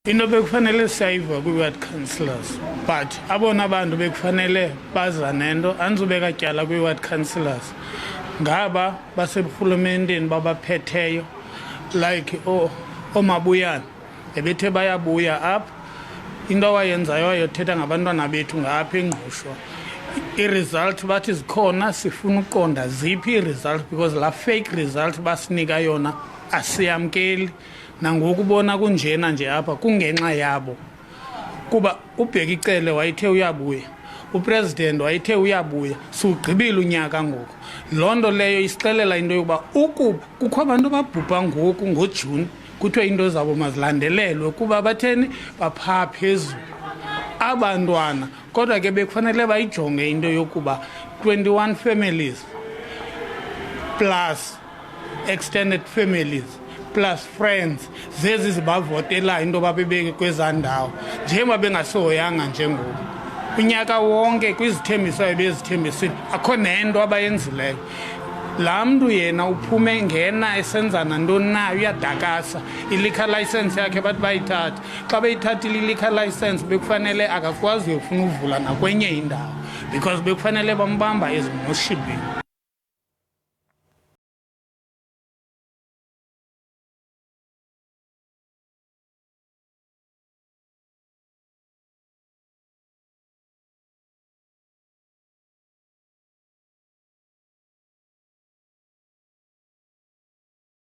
into bekufanele siyayiva kwi-ward councillors but abona abantu bekufanele baza nento andizubeka tyala kwi-ward councillors ngaba baseburhulumenteni babaphetheyo like omabuyana ebethe bayabuya apha into awayenzayo wayothetha ngabantwana bethu ngapha engqushwa i-result bathi zikhona sifuna ukuqonda ziphi i-result because la fake result basinika yona asiyamkeli nangokubona kunjena nje apha kungenxa yabo kuba uBhekicele wayithe uyabuya upresident wayithe uyabuya siugqibile unyaka ngoku loo nto leyo isixelela into yokuba ukuba kukho abantu ababhubha ngoku ngoJuni kuthiwe into zabo mazilandelelwe kuba batheni baphaa phezulu abantwana kodwa ke bekufanele bayijonge into yokuba 21 families plus extended families plus friends zezi zibavotela into babebeke kwezandawo njengoba bengasohoyanga njengoku unyaka wonke kwizithembiso ebezithembisile akho nento abayenzileyo laa mntu yena uphume ngena esenzana ntoni na uyadakasa i-liquor license yakhe bathi bayithatha xa beyithathile i-liquor license bekufanele akakwazi uyofuna uvula nakwenye indawo because bekufanele bambamba ezimoshibhini.